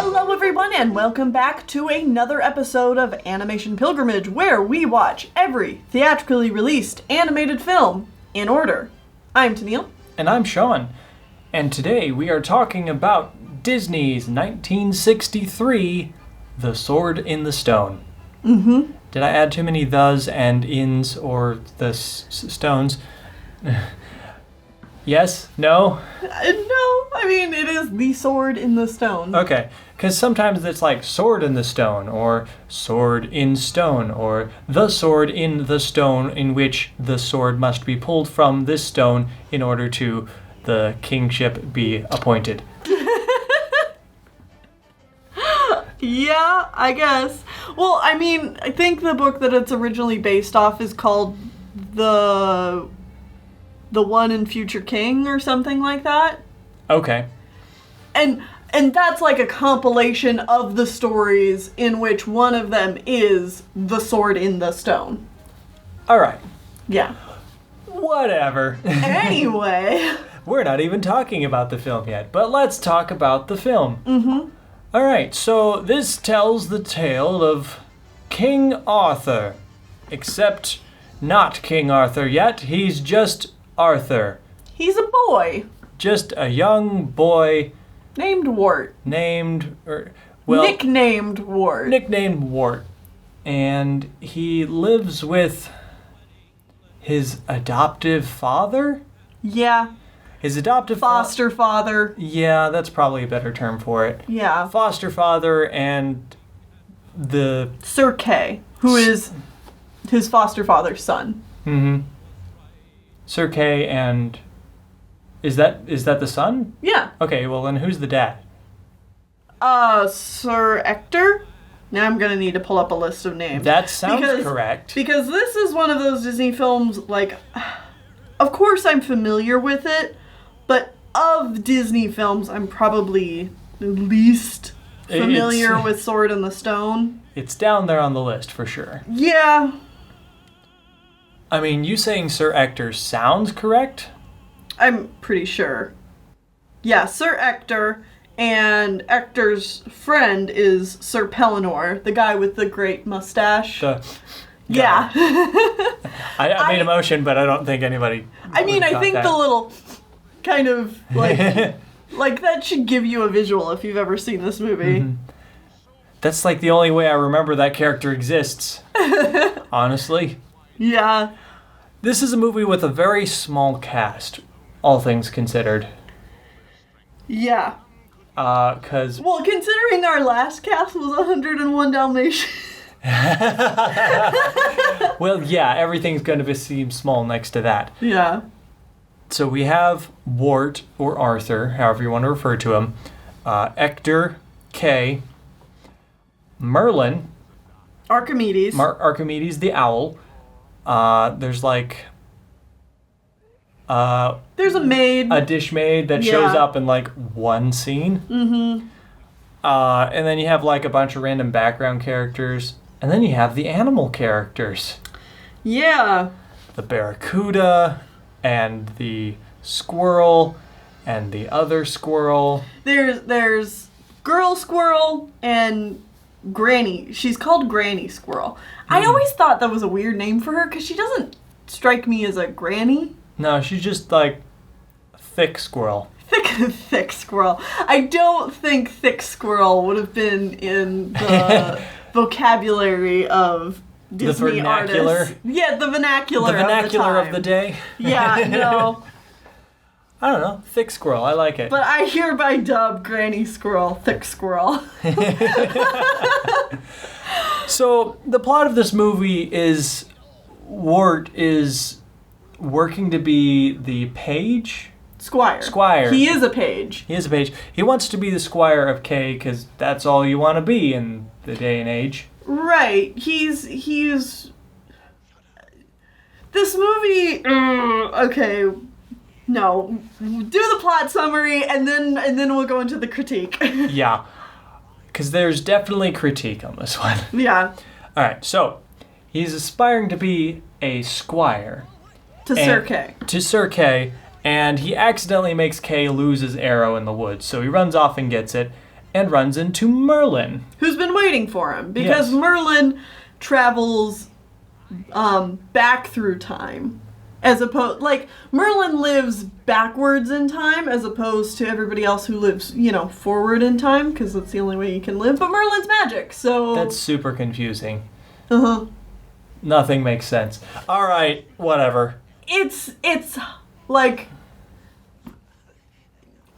Hello everyone and welcome back to another episode of Animation Pilgrimage, where we watch every theatrically released animated film in order. I'm Tennille. And I'm Sean. And today we are talking about Disney's 1963 The Sword in the Stone. Mm-hmm. Did I add too many thes and ins or the stones? Yes? No? No, I mean, it is The Sword in the Stone. Okay, because sometimes it's like sword in the stone, or sword in stone, or the sword in the stone in which the sword must be pulled from this stone in order to the kingship be appointed. Yeah, I guess. Well, I mean, I think the book that it's originally based off is called The One in Future King or something like that. Okay. And that's like a compilation of the stories in which one of them is The Sword in the Stone. All right. Yeah. Whatever. Anyway. We're not even talking about the film yet, but let's talk about the film. Mm-hmm. All right, so this tells the tale of King Arthur, except not King Arthur yet. He's just Arthur. He's a boy. Just a young boy. Named Wart. Nicknamed Wart. Nicknamed Wart. And he lives with his adoptive father? Yeah. His adoptive foster father. Yeah, that's probably a better term for it. Yeah. Foster father and the Sir Kay, who is his foster father's son. Mm-hmm. Sir Kay and is that the son? Yeah. Okay, well then who's the dad? Sir Ector? Now I'm gonna need to pull up a list of names. That sounds correct. Because this is one of those Disney films, like, of course I'm familiar with it, but of Disney films, I'm probably least familiar with Sword in the Stone. It's down there on the list for sure. Yeah. I mean, you saying Sir Ector sounds correct? I'm pretty sure. Yeah, Sir Ector, and Ector's friend is Sir Pellinor, the guy with the great mustache. Yeah. I made a motion, but I don't think anybody. I mean, I think the little kind of like like that should give you a visual if you've ever seen this movie. Mm-hmm. That's like the only way I remember that character exists. Honestly. Yeah. This is a movie with a very small cast, all things considered. Yeah. Well, considering our last cast was 101 Dalmatians. Well, yeah, everything's going to seem small next to that. Yeah. So we have Wart, or Arthur, however you want to refer to him, Ector, Kay, Merlin, Archimedes. Archimedes the owl. There's like... there's a maid. A dish maid that shows up in like one scene. Mm-hmm. And then you have like a bunch of random background characters. And then you have the animal characters. Yeah. The barracuda and the squirrel and the other squirrel. There's girl squirrel and Granny. She's called Granny Squirrel. I always thought that was a weird name for her because she doesn't strike me as a granny. No, she's just like thick squirrel. Thick squirrel. I don't think thick squirrel would have been in the vocabulary of Disney artists. Yeah, the vernacular. The vernacular of the day. Yeah, no. I don't know. Thick squirrel. I like it. But I hereby dub Granny Squirrel Thick Squirrel. So the plot of this movie is Wart is working to be the page? Squire. He is a page. He wants to be the squire of Kay because that's all you want to be in the day and age. Right. He's this movie. Okay. No. Do the plot summary and then we'll go into the critique. Yeah. Because there's definitely critique on this one. Yeah. All right. So he's aspiring to be a squire. To Sir Kay. To Sir Kay. And he accidentally makes Kay lose his arrow in the woods. So he runs off and gets it. and runs into Merlin. Who's been waiting for him. Because Yes. Merlin travels back through time. As opposed, like, Merlin lives backwards in time as opposed to everybody else who lives, forward in time, because that's the only way you can live. But Merlin's magic, so... That's super confusing. Uh-huh. Nothing makes sense. All right, whatever. It's like...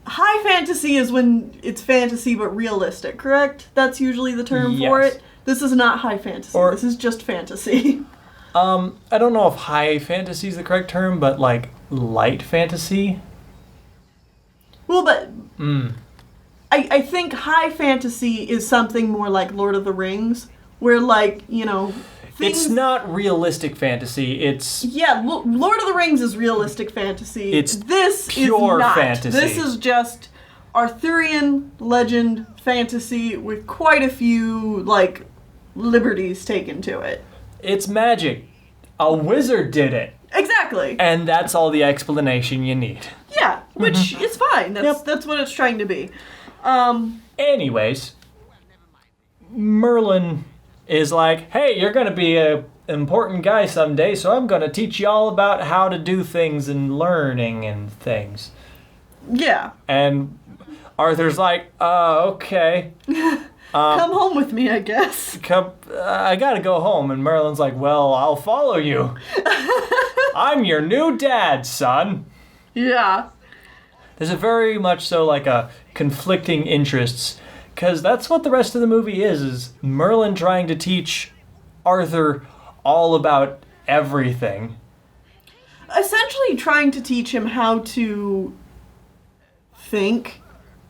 High fantasy is when it's fantasy but realistic, correct? That's usually the term for Yes. it. This is not high fantasy. This is just fantasy. I don't know if high fantasy is the correct term, but like light fantasy. Well, but I think high fantasy is something more like Lord of the Rings, where like, things... It's not realistic fantasy. It's Yeah, Lord of the Rings is realistic fantasy. It's this pure is not. fantasy. This is just Arthurian legend fantasy with quite a few like liberties taken to it. It's magic. A wizard did it. Exactly. And that's all the explanation you need. Yeah, which is fine. That's what it's trying to be. Anyways, Merlin is like, hey, you're going to be an important guy someday, so I'm going to teach you all about how to do things and learning and things. Yeah. And Arthur's like, okay. Come home with me, I guess. I gotta go home. And Merlin's like, well, I'll follow you. I'm your new dad, son. Yeah. There's a very much so like a conflicting interests, because that's what the rest of the movie is Merlin trying to teach Arthur all about everything. Essentially trying to teach him how to think.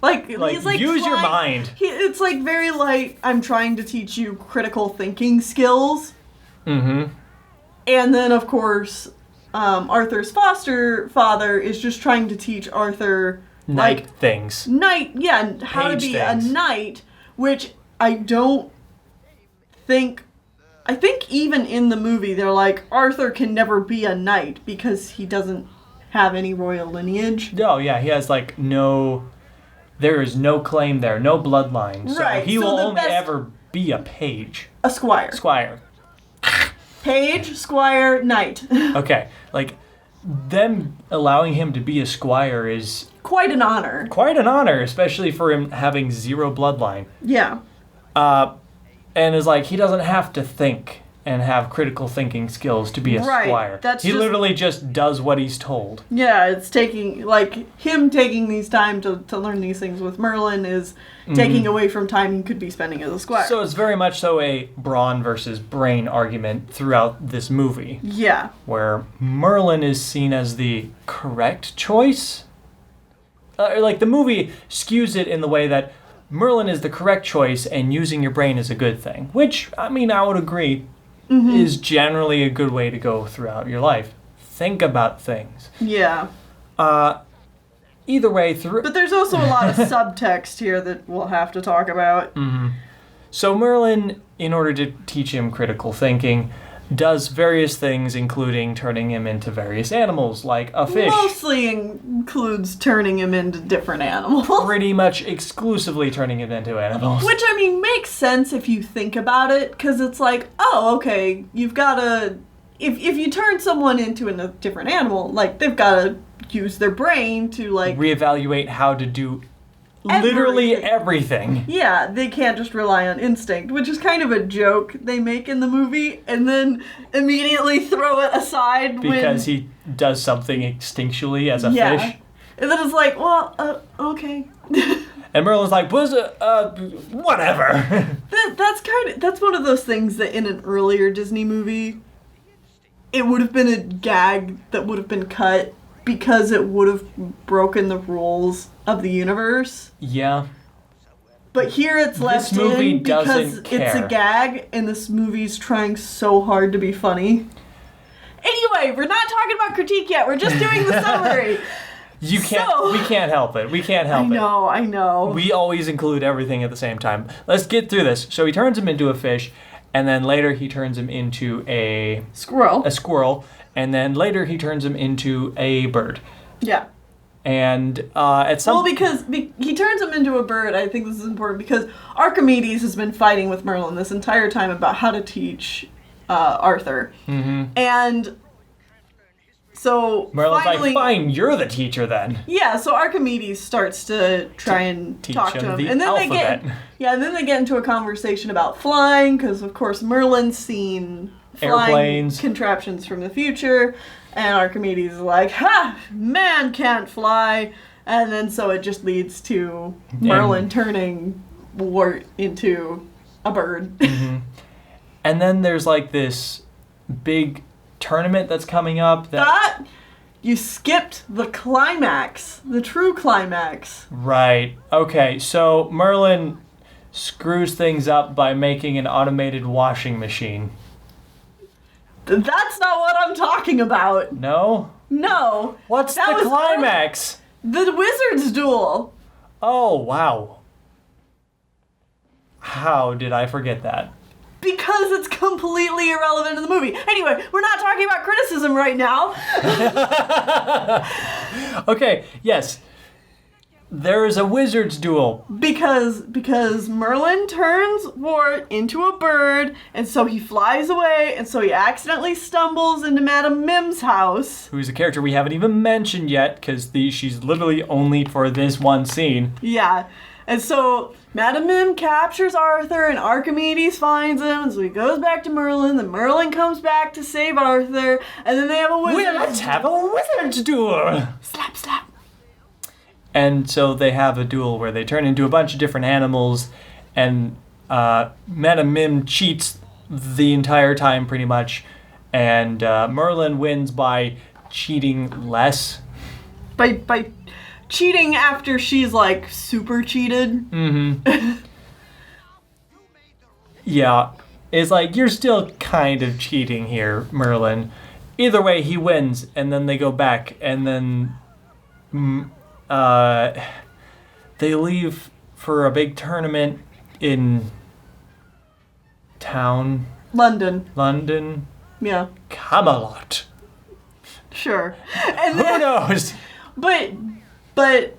Like he's like use your mind. It's like very like, I'm trying to teach you critical thinking skills. Mm-hmm. And then, of course, Arthur's foster father is just trying to teach Arthur Knight things. How to be things. a knight, which I think even in the movie they're like, Arthur can never be a knight because he doesn't have any royal lineage. Oh, yeah, he has like there is no claim there, no bloodline. So Right, he so will the only best- ever be a page. A squire. Squire. Page, squire, knight. Okay, like, them allowing him to be a squire is Quite an honor. quite an honor, especially for him having zero bloodline. Yeah. And is like, he doesn't have to think and have critical thinking skills to be a Right, squire. that's he just- literally just does what he's told. Yeah, it's taking, like, him taking these time to learn these things with Merlin is taking away from time he could be spending as a squire. So it's very much so a brawn versus brain argument throughout this movie, yeah. where Merlin is seen as the correct choice. Like, the movie skews it in the way that Merlin is the correct choice and using your brain is a good thing, which, I mean, I would agree is generally a good way to go throughout your life. Think about things. Yeah. Either way, through. But there's also a lot of subtext here that we'll have to talk about. So Merlin, in order to teach him critical thinking, does various things, including turning him into various animals, like a fish. Mostly includes turning him into different animals. Pretty much exclusively turning him into animals. Which, I mean, makes sense if you think about it, because it's like, oh, okay, you've got to... If you turn someone into a different animal, like, they've got to use their brain to, like... Reevaluate how to do literally everything. Yeah, they can't just rely on instinct, which is kind of a joke they make in the movie, and then immediately throw it aside Because he does something instinctually as a fish. And then it's like, well, okay. And Merlin's like, whatever. That's one of those things that in an earlier Disney movie, it would have been a gag that would have been cut because it would have broken the rules of the universe. Yeah. But here it's left movie in because doesn't it's a care. gag and this movie's trying so hard to be funny. Anyway, we're not talking about critique yet. We're just doing the summary. We can't help it. We can't help it. I know. We always include everything at the same time. Let's get through this. So he turns him into a fish, and then later he turns him into a Squirrel. squirrel, and then later he turns him into a bird. Yeah. And at some... Well, because he turns him into a bird. I think this is important because Archimedes has been fighting with Merlin this entire time about how to teach Arthur. Mm-hmm. And so Merlin's finally, like, fine, you're the teacher then. Yeah, so Archimedes starts to try and talk to him. The And then alphabet. they get into a conversation about flying, because of course Merlin's seen flying Airplanes. contraptions from the future. And Archimedes is like, ha! Man can't fly! And then so it just leads to Merlin turning Wart into a bird. Mm-hmm. And then there's like this big tournament that's coming up. That you skipped the climax. The true climax. Right. Okay, so Merlin screws things up by making an automated washing machine. That's not what I'm talking about. No? No. What's That the was climax? The wizard's duel. Oh, wow. How did I forget that? Because it's completely irrelevant in the movie. Anyway, we're not talking about criticism right now. Okay, yes. There is a wizard's duel. Because Merlin turns Wart into a bird, and so he flies away, and so he accidentally stumbles into Madame Mim's house. Who's a character we haven't even mentioned yet, because she's literally only for this one scene. Yeah. And so Madame Mim captures Arthur, and Archimedes finds him, and so he goes back to Merlin, then Merlin comes back to save Arthur, and then they have a wizard. Well, let's have a wizard's duel! Slap, slap. And so they have a duel where they turn into a bunch of different animals, and Madame Mim cheats the entire time pretty much, and Merlin wins by cheating less. By cheating after she's like super cheated. Mm-hmm. Yeah. It's like, you're still kind of cheating here, Merlin. Either way, he wins, and then they go back, and then they leave for a big tournament in town. London. Yeah. Camelot. Sure. And Who knows? But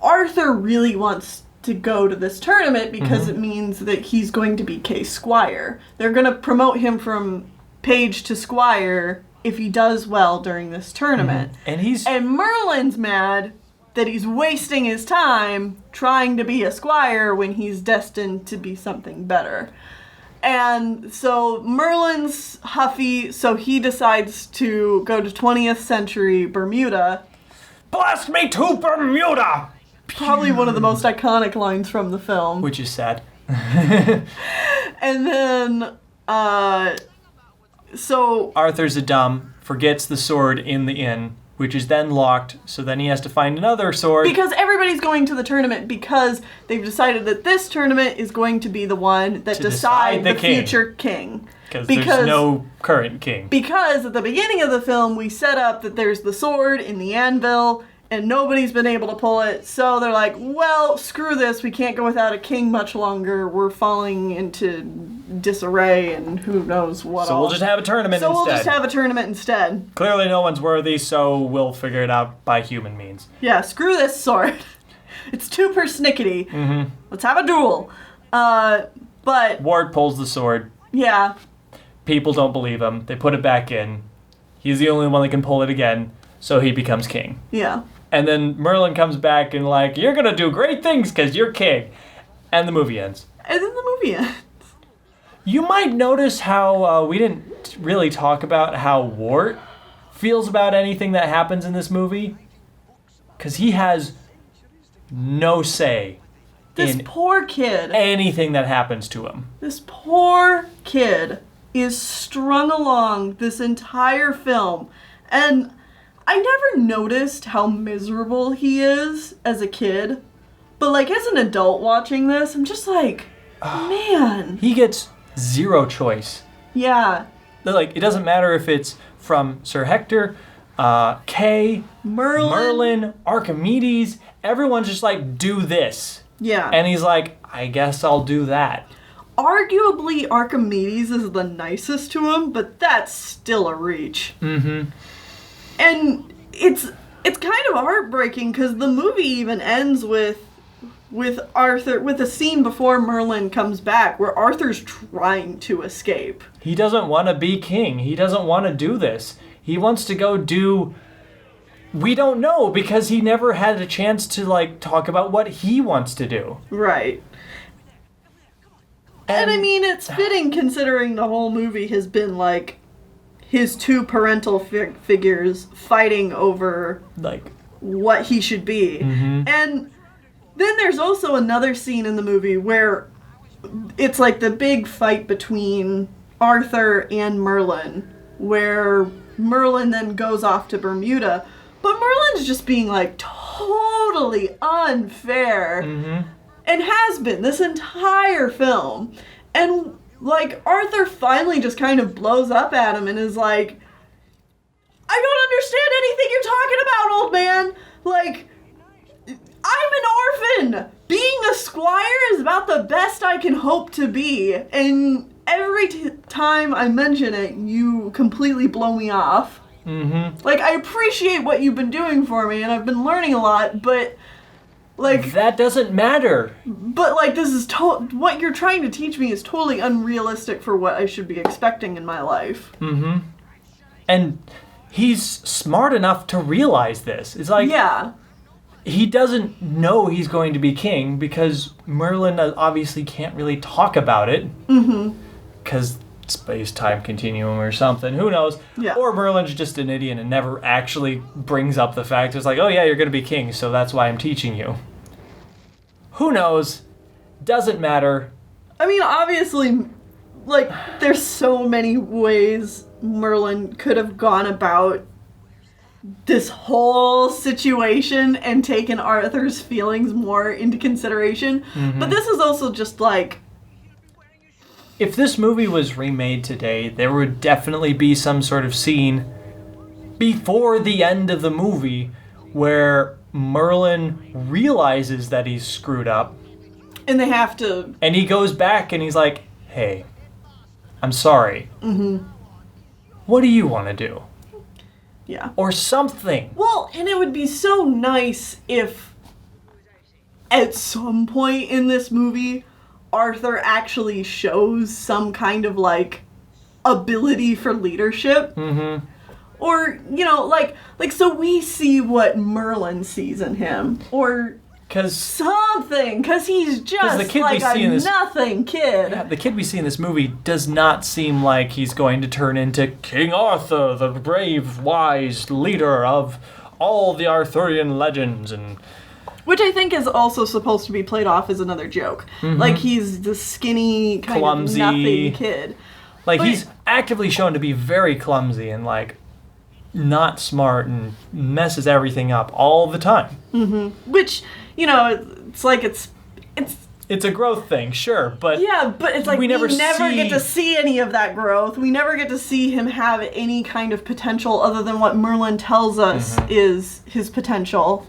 Arthur really wants to go to this tournament because it means that he's going to be Kay Squire. They're going to promote him from page to squire if he does well during this tournament. And Merlin's mad that he's wasting his time trying to be a squire when he's destined to be something better. And so Merlin's huffy, so he decides to go to 20th century Bermuda. Blast me to Bermuda! Probably one of the most iconic lines from the film. Which is sad. And then, so... Arthur's a dumb, forgets the sword in the inn, which is then locked, so then he has to find another sword. Because everybody's going to the tournament because they've decided that this tournament is going to be the one that decides the future king. Because there's no current king. Because at the beginning of the film, we set up that there's the sword in the anvil, and nobody's been able to pull it, so they're like, well, screw this, we can't go without a king much longer, we're falling into disarray and who knows what So we'll just have a tournament instead. So we'll just have a tournament instead. Clearly no one's worthy, so we'll figure it out by human means. Yeah, screw this sword. It's too persnickety. Mm-hmm. Let's have a duel. But... Wart pulls the sword. Yeah. People don't believe him. They put it back in. He's the only one that can pull it again, so he becomes king. Yeah. And then Merlin comes back and like, you're gonna do great things because you're king. And the movie ends. And then the movie ends. You might notice how we didn't really talk about how Wart feels about anything that happens in this movie. Because he has no say This in poor kid. anything that happens to him. This poor kid is strung along this entire film. And I never noticed how miserable he is as a kid. But like as an adult watching this, I'm just like, man. He gets zero choice. Yeah. Like, it doesn't matter if it's from Sir Hector, Kay, Merlin, Archimedes. Everyone's just like, do this. Yeah. And he's like, I guess I'll do that. Arguably, Archimedes is the nicest to him, but that's still a reach. Mm-hmm. And it's it's kind of heartbreaking because the movie even ends with Arthur, with a scene before Merlin comes back where Arthur's trying to escape. He doesn't want to be king. He doesn't want to do this. He wants to go do... We don't know because he never had a chance to, like, talk about what he wants to do. Right. And I mean, it's fitting considering the whole movie has been, like, his two parental figures fighting over, like, what he should be. Mm-hmm. And then there's also another scene in the movie where it's like the big fight between Arthur and Merlin, where Merlin then goes off to Bermuda, but Merlin's just being like totally unfair, and has been this entire film. And like Arthur finally just kind of blows up at him and is like, I don't understand anything you're talking about, old man. Like, I'm an orphan. Being a squire is about the best I can hope to be. And every time I mention it, you completely blow me off. Mm-hmm. Like, I appreciate what you've been doing for me, and I've been learning a lot, but, like... That doesn't matter. But, like, this is... what you're trying to teach me is totally unrealistic for what I should be expecting in my life. Mm-hmm. And he's smart enough to realize this. It's like... Yeah. He doesn't know he's going to be king because Merlin obviously can't really talk about it. Mm-hmm. Because space-time continuum or something. Who knows? Yeah. Or Merlin's just an idiot and never actually brings up the fact. It's like, oh yeah, you're going to be king, so that's why I'm teaching you. Who knows? Doesn't matter. I mean, obviously, like, there's so many ways Merlin could have gone about this whole situation and taken Arthur's feelings more into consideration. Mm-hmm. But this is also just like... If this movie was remade today, there would definitely be some sort of scene before the end of the movie where Merlin realizes that he's screwed up. And they have to... And he goes back and he's like, hey, I'm sorry. Mm-hmm. What do you want to do? Yeah. Or something. Well, and it would be so nice if at some point in this movie Arthur actually shows some kind of, like, ability for leadership. Mm-hmm. Or, you know, like so we see what Merlin sees in him. Or something. Because he's just the kid like a nothing kid. Yeah, the kid we see in this movie does not seem like he's going to turn into King Arthur, the brave, wise leader of all the Arthurian legends and... Which I think is also supposed to be played off as another joke. Mm-hmm. Like, he's the skinny, kind clumsy, of nothing kid. Like, he's actively shown to be very clumsy and, like, not smart and messes everything up all the time. Mm-hmm. Which, you know, it's like it's a growth thing, sure, but... Yeah, but it's like we never see... get to see any of that growth. We never get to see him have any kind of potential other than what Merlin tells us is his potential.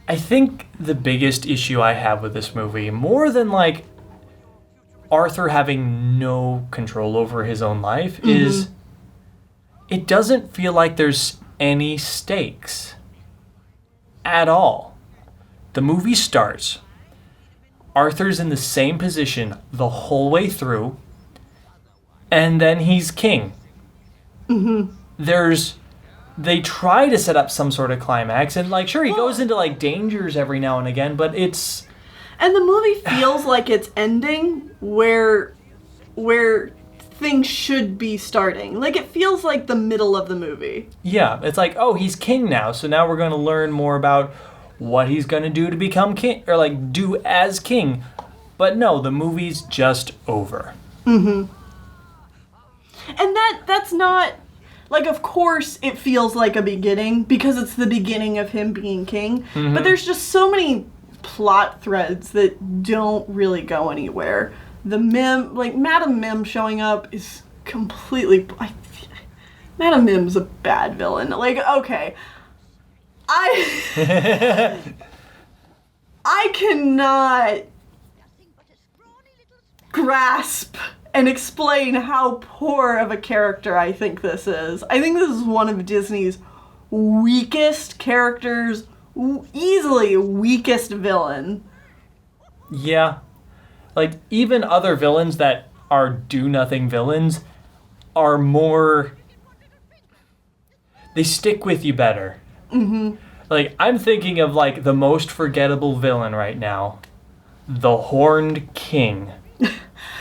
I think the biggest issue I have with this movie, more than, like, Arthur having no control over his own life, is it doesn't feel like there's any stakes at all. The movie starts. Arthur's in the same position the whole way through, and then he's king. Mm-hmm. They try to set up some sort of climax, and, like, sure, he goes into, like, dangers every now and again, but it's... And the movie feels like it's ending where things should be starting. Like, it feels like the middle of the movie. Yeah, it's like, oh, he's king now, so now we're going to learn more about what he's going to do to become king, or, like, do as king. But no, the movie's just over. Mm-hmm. And that's not... Like, of course, it feels like a beginning, because it's the beginning of him being king. Mm-hmm. But there's just so many plot threads that don't really go anywhere. The Mim, like, Madam Mim showing up is completely... Madam Mim's a bad villain. Like, okay. I cannot grasp and explain how poor of a character I think this is. I think this is one of Disney's weakest characters, easily weakest villain. Yeah. Like, even other villains that are do-nothing villains are more... They stick with you better. Mm-hmm. Like, I'm thinking of, like, the most forgettable villain right now. The Horned King.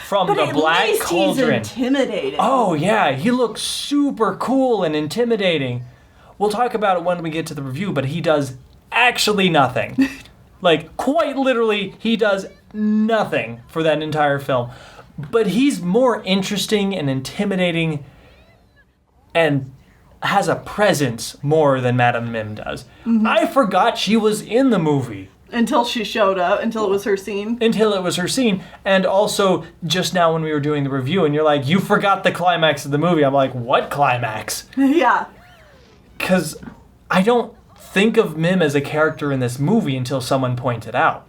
From But the at Black least Cauldron. he's intimidating. Oh, yeah. He looks super cool and intimidating. We'll talk about it when we get to the review, but he does actually nothing. Like, quite literally, he does nothing for that entire film. But he's more interesting and intimidating and has a presence more than Madame Mim does. Mm-hmm. I forgot she was in the movie. Until she showed up, until it was her scene. Until it was her scene. And also, just now when we were doing the review, and you're like, you forgot the climax of the movie. I'm like, what climax? Yeah. Because I don't think of Mim as a character in this movie until someone pointed out.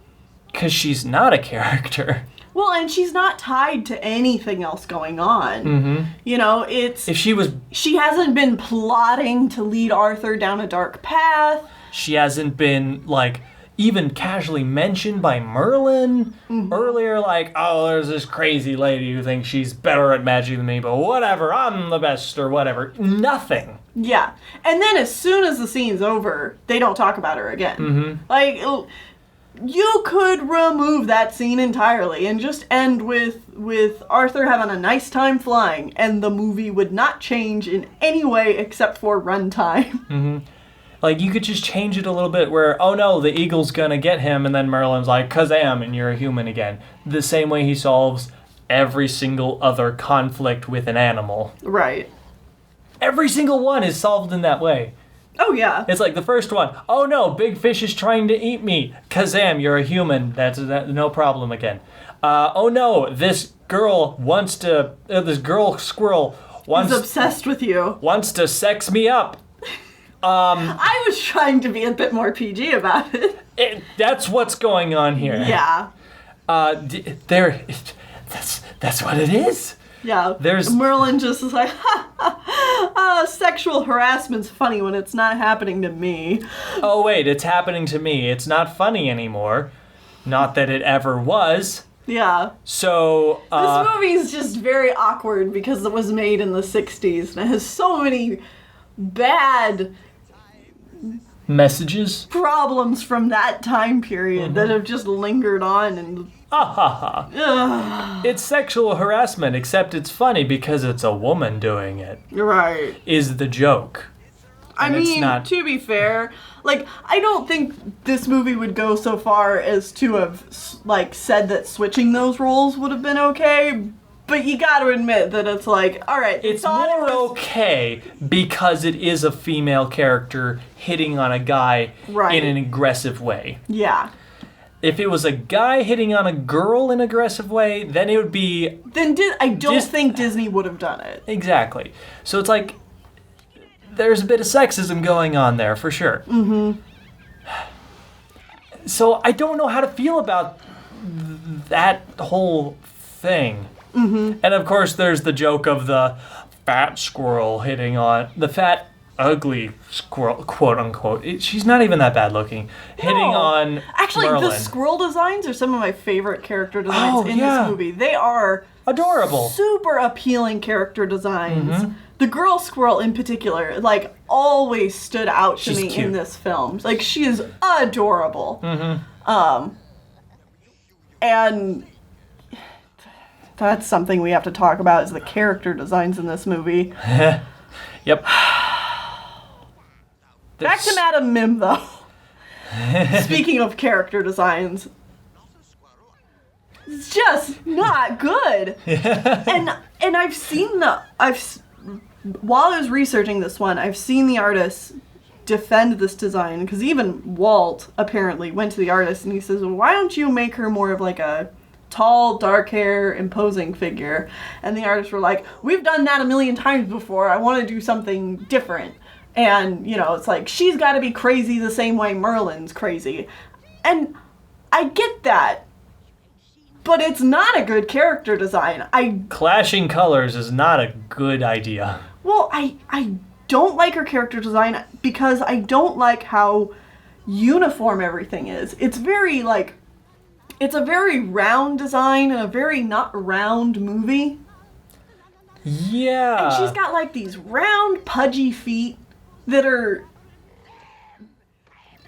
Because she's not a character. Well, and she's not tied to anything else going on. Mm-hmm. You know, it's... If she was... She hasn't been plotting to lead Arthur down a dark path. She hasn't been, like, even casually mentioned by Merlin earlier. Like, oh, there's this crazy lady who thinks she's better at magic than me, but whatever, I'm the best, or whatever. Nothing. Yeah. And then as soon as the scene's over, they don't talk about her again. Mm-hmm. Like... You could remove that scene entirely and just end with Arthur having a nice time flying, and the movie would not change in any way except for runtime. Mm-hmm. Like, you could just change it a little bit where, oh no, the eagle's gonna get him, and then Merlin's like, Kazam, and you're a human again. The same way he solves every single other conflict with an animal. Right. Every single one is solved in that way. Oh, yeah. It's like the first one. Oh no, big fish is trying to eat me. Kazam, you're a human. That's no problem again. Oh no, this girl wants to... this girl squirrel wants... He's obsessed with you. Wants to sex me up. I was trying to be a bit more PG about it. That's what's going on here. Yeah. That's what it is. Yeah. Merlin just is like, sexual harassment's funny when it's not happening to me. Oh wait, it's happening to me. It's not funny anymore. Not that it ever was. Yeah. So, this movie is just very awkward because it was made in the 60s and it has so many bad messages, problems from that time period that have just lingered on and... It's sexual harassment, except it's funny because it's a woman doing it. Right. Is the joke. I mean, to be fair, like, I don't think this movie would go so far as to have, like, said that switching those roles would have been okay, but you gotta admit that it's like, alright. It's more okay because it is a female character hitting on a guy in an aggressive way. Yeah. If it was a guy hitting on a girl in an aggressive way, then it would be... Then I don't think Disney would have done it. Exactly. So it's like, there's a bit of sexism going on there, for sure. Mm-hmm. So I don't know how to feel about that whole thing. Mm-hmm. And of course, there's the joke of the fat squirrel hitting on... The fat... ugly squirrel, quote unquote. She's not even that bad looking. Hitting on Actually, Merlin. the squirrel designs are some of my favorite character designs in this movie. They are adorable. Super appealing character designs. Mm-hmm. The girl squirrel in particular, like, always stood out to me cute. in this film. Like, she is adorable. Mm-hmm. And that's something we have to talk about is the character designs in this movie. Yep. Back to Madame Mim, though. Speaking of character designs, it's just not good. And I've seen while I was researching this one, I've seen the artists defend this design, because even Walt apparently went to the artist and he says, well, why don't you make her more of like a tall, dark hair, imposing figure? And the artists were like, we've done that a million times before. I want to do something different. And, you know, it's like, she's got to be crazy the same way Merlin's crazy. And I get that. But it's not a good character design. Clashing colors is not a good idea. Well, I don't like her character design because I don't like how uniform everything is. It's very, like, it's a very round design and a very not round movie. Yeah. And she's got, like, these round, pudgy feet that are...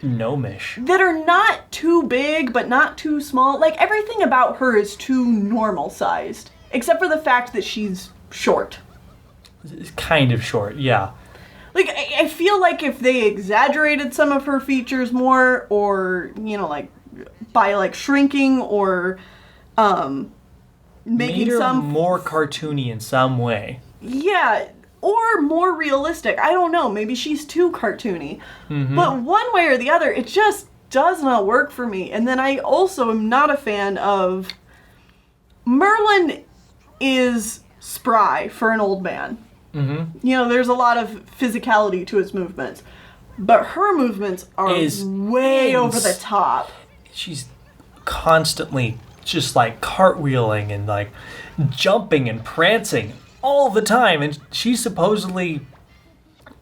gnomish. That are not too big, but not too small. Like, everything about her is too normal-sized. Except for the fact that she's short. It's kind of short, yeah. Like, I feel like if they exaggerated some of her features more, or, you know, like, by, like, shrinking, or, making Made her some... more cartoony in some way. Yeah, or more realistic. I don't know, maybe she's too cartoony. Mm-hmm. But one way or the other, it just does not work for me. And then I also am not a fan of... Merlin is spry for an old man. Mm-hmm. You know, there's a lot of physicality to his movements. But her movements are way over the top. She's constantly just, like, cartwheeling and, like, jumping and prancing all the time. And she's supposedly,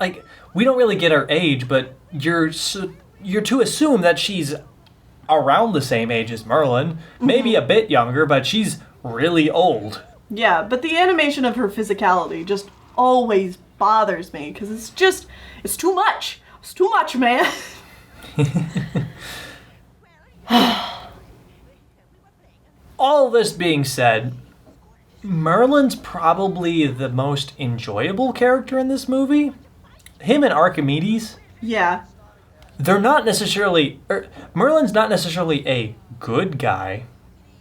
like, we don't really get her age, but you're to assume that she's around the same age as Merlin. Mm-hmm. Maybe a bit younger, but she's really old. Yeah, but the animation of her physicality just always bothers me, because it's too much. It's too much, man. All this being said, Merlin's probably the most enjoyable character in this movie. Him and Archimedes. Yeah. They're not necessarily... Merlin's not necessarily a good guy.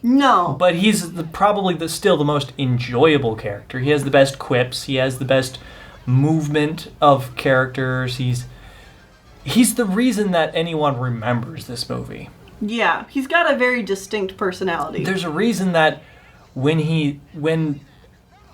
No. But he's probably still the most enjoyable character. He has the best quips. He has the best movement of characters. He's the reason that anyone remembers this movie. Yeah, he's got a very distinct personality. There's a reason that when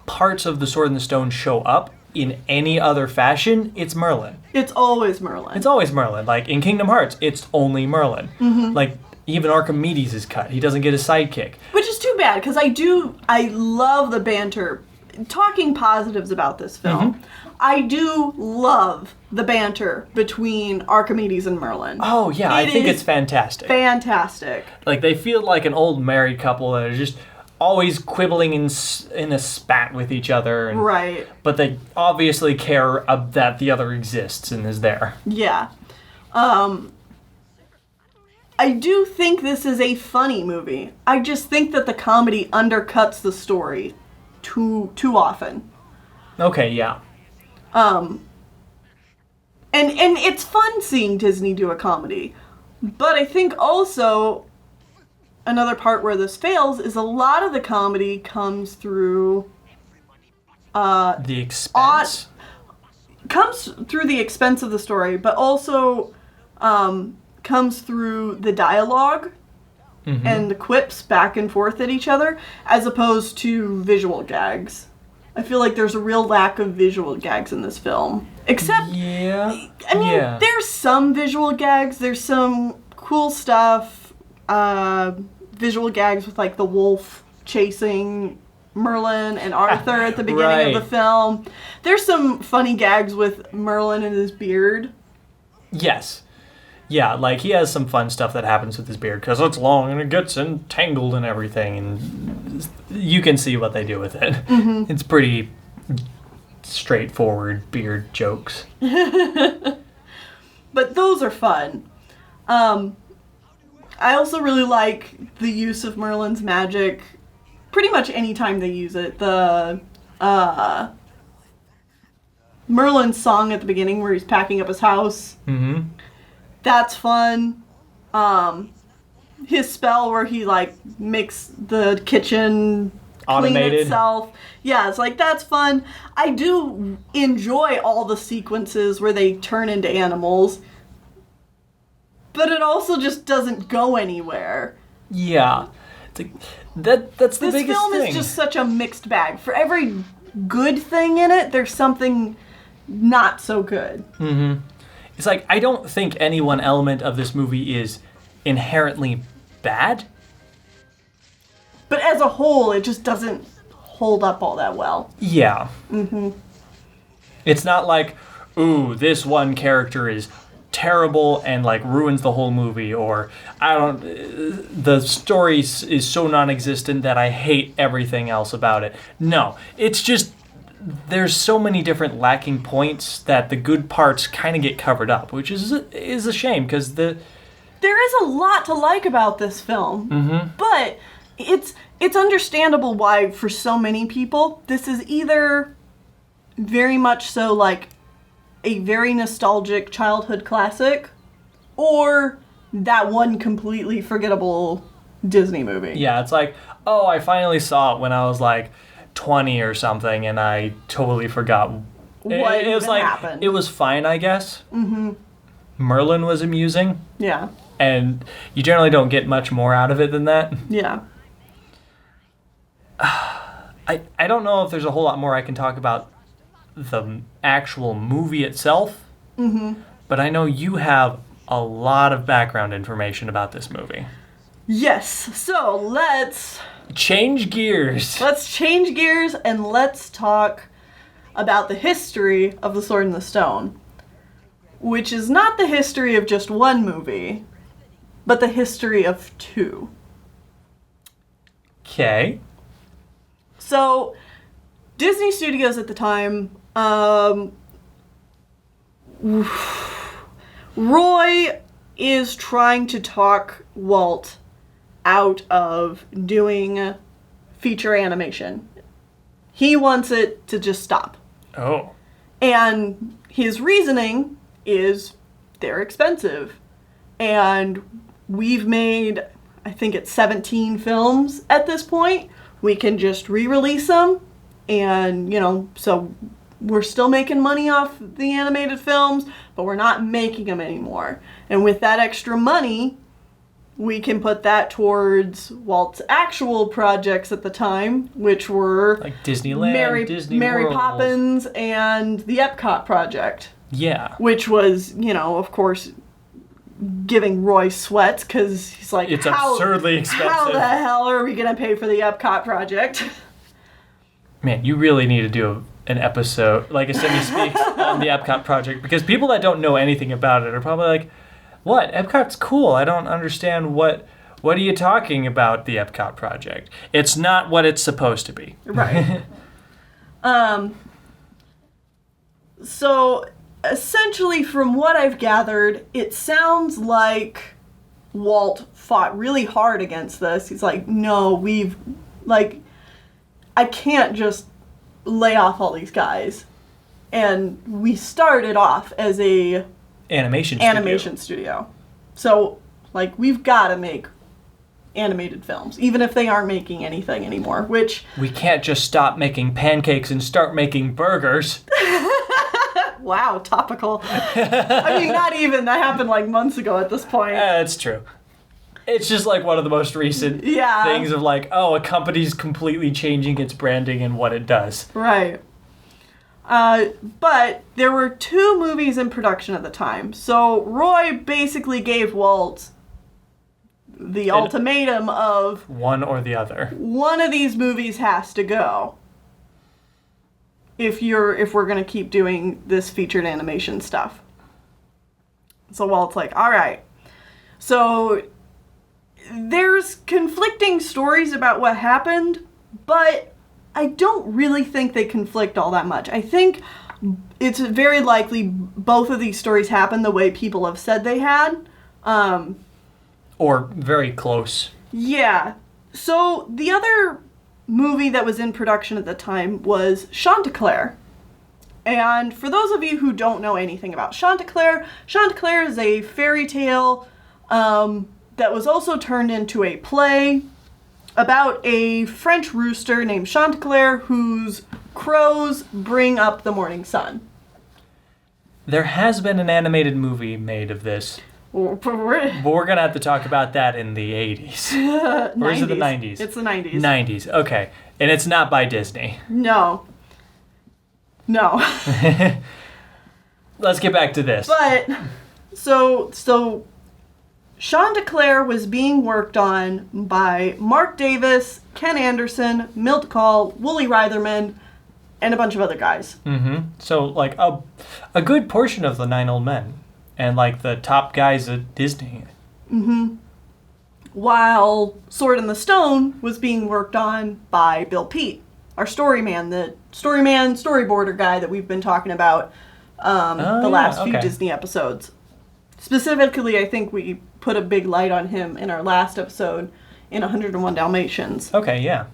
parts of the Sword and the Stone show up in any other fashion, it's Merlin. It's always Merlin. It's always Merlin. Like, in Kingdom Hearts, it's only Merlin. Mm-hmm. Like, even Archimedes is cut. He doesn't get a sidekick. Which is too bad, because I love the banter. Talking positives about this film, mm-hmm. I do love the banter between Archimedes and Merlin. Oh, yeah, I think it's fantastic. Fantastic. Like, they feel like an old married couple that are just always quibbling in a spat with each other. And, right. But they obviously care that the other exists and is there. Yeah. I do think this is a funny movie. I just think that the comedy undercuts the story too often. Okay, yeah. And it's fun seeing Disney do a comedy. But I think also another part where this fails is a lot of the comedy comes through the expense. Comes through the expense of the story, but also comes through the dialogue mm-hmm. and the quips back and forth at each other, as opposed to visual gags. I feel like there's a real lack of visual gags in this film. Except, yeah. I mean, there's some visual gags. There's some cool stuff. Visual gags with, like, the wolf chasing Merlin and Arthur at the beginning of the film. There's some funny gags with Merlin and his beard. Yes. Yeah, like, he has some fun stuff that happens with his beard, because it's long and it gets entangled and everything, and you can see what they do with it. Mm-hmm. It's pretty straightforward beard jokes. But those are fun. I also really like the use of Merlin's magic pretty much any time they use it. The Merlin's song at the beginning where he's packing up his house. Mm-hmm. That's fun. His spell where he, like, makes the kitchen automated clean itself. Yeah, it's like, that's fun. I do enjoy all the sequences where they turn into animals. But it also just doesn't go anywhere. Yeah. It's like, that's the biggest thing. This film is just such a mixed bag. For every good thing in it, there's something not so good. Mm-hmm. It's like, I don't think any one element of this movie is inherently bad. But as a whole, it just doesn't hold up all that well. Yeah. Mm-hmm. It's not like, ooh, this one character is terrible and like ruins the whole movie, or the story is so non-existent that I hate everything else about it. No, it's just there's so many different lacking points that the good parts kind of get covered up, which is a shame because there is a lot to like about this film, but it's understandable why for so many people this is either very much so like a very nostalgic childhood classic, or that one completely forgettable Disney movie. Yeah, it's like, oh, I finally saw it when I was like 20 or something, and I totally forgot what it was like happened. It was fine, I guess. Merlin was amusing. Yeah. And you generally don't get much more out of it than that. Yeah. I don't know if there's a whole lot more I can talk about the actual movie itself, but I know you have a lot of background information about this movie. Yes, so let's change gears. Let's change gears and let's talk about the history of The Sword and the Stone, which is not the history of just one movie, but the history of two. Okay. So, Disney Studios at the time, Roy is trying to talk Walt out of doing feature animation. He wants it to just stop. Oh. And his reasoning is they're expensive. And we've made, I think it's 17 films at this point. We can just re-release them. And, so we're still making money off the animated films, but we're not making them anymore. And with that extra money, we can put that towards Walt's actual projects at the time, which were like Disneyland, Disney Mary World. Poppins, and the Epcot project. Yeah. Which was, of course, giving Roy sweats because he's like, it's absurdly expensive. How the hell are we going to pay for the Epcot project? Man, you really need to do an episode, like a semi-speaks on the Epcot project, because people that don't know anything about it are probably like, what? Epcot's cool. I don't understand what are you talking about, the Epcot project? It's not what it's supposed to be. Right. So, essentially, from what I've gathered, it sounds like Walt fought really hard against this. He's like, no, I can't just lay off all these guys. And we started off as a animation studio. So, we've got to make animated films, even if they aren't making anything anymore, which... We can't just stop making pancakes and start making burgers. Wow, topical. I mean, not even. That happened months ago at this point. That's true. It's just one of the most recent things of a company's completely changing its branding and what it does. Right. But there were 2 movies in production at the time. So Roy basically gave Walt the ultimatum of... one or the other. One of these movies has to go. If we're going to keep doing this featured animation stuff. So Walt's like, all right. So there's conflicting stories about what happened, but I don't really think they conflict all that much. I think it's very likely both of these stories happened the way people have said they had. Or very close. Yeah. So the other movie that was in production at the time was Chanticleer. And for those of you who don't know anything about Chanticleer, Chanticleer is a fairy tale that was also turned into a play about a French rooster named Chanticleer whose crows bring up the morning sun. There has been an animated movie made of this. But we're going to have to talk about that in the 80s. Or is it the 90s? It's the 90s. 90s, okay. And it's not by Disney. No. Let's get back to this. But, so Chanticleer was being worked on by Mark Davis, Ken Anderson, Milt Kahl, Wooly Reitherman, and a bunch of other guys. Mm-hmm. So, like, a good portion of the 9 old men. And, like, the top guys at Disney. Mm-hmm. While Sword in the Stone was being worked on by Bill Peet, our storyboarder guy that we've been talking about the last few Disney episodes. Specifically, I think we put a big light on him in our last episode in 101 Dalmatians. Okay, yeah.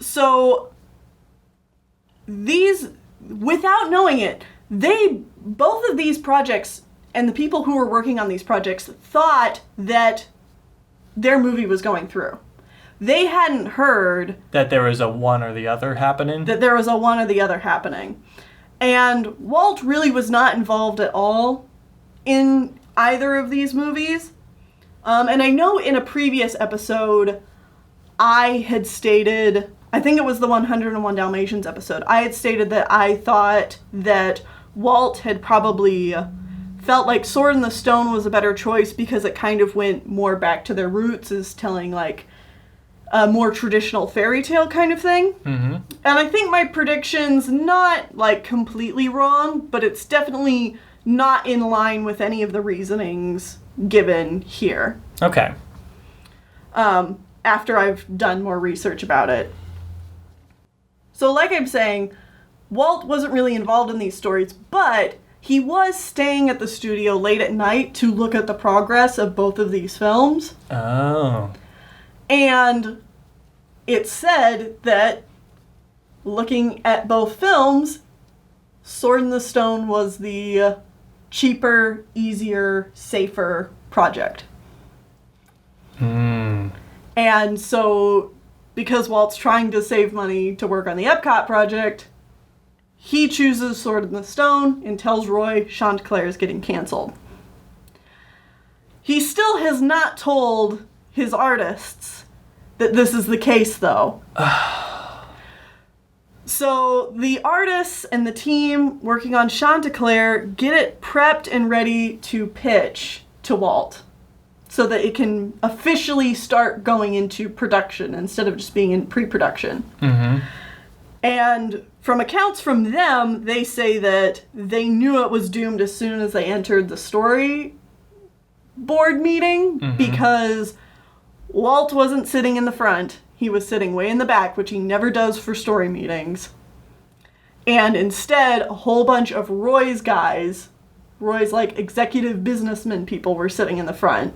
So these, without knowing it, both of these projects and the people who were working on these projects thought that their movie was going through. They hadn't heard that there was a one or the other happening. And Walt really was not involved at all in either of these movies. And I know in a previous episode, I had stated, I think it was the 101 Dalmatians episode, I had stated that I thought that Walt had probably felt like Sword in the Stone was a better choice because it kind of went more back to their roots as telling like a more traditional fairy tale kind of thing. Mm-hmm. And I think my prediction's not like completely wrong, but it's definitely not in line with any of the reasonings given here. Okay. After I've done more research about it. So like I'm saying, Walt wasn't really involved in these stories, but he was staying at the studio late at night to look at the progress of both of these films. Oh. And it said that looking at both films, Sword in the Stone was the cheaper, easier, safer project. And so, because Walt's trying to save money to work on the Epcot project, he chooses Sword in the Stone and tells Roy Chanticleer is getting canceled. He still has not told his artists that this is the case, though. So the artists and the team working on Chanticleer get it prepped and ready to pitch to Walt so that it can officially start going into production instead of just being in pre-production. Mm-hmm. And from accounts from them, they say that they knew it was doomed as soon as they entered the storyboard meeting, because Walt wasn't sitting in the front. He was sitting way in the back, which he never does for story meetings. And instead, a whole bunch of Roy's guys, Roy's like executive businessmen people, were sitting in the front.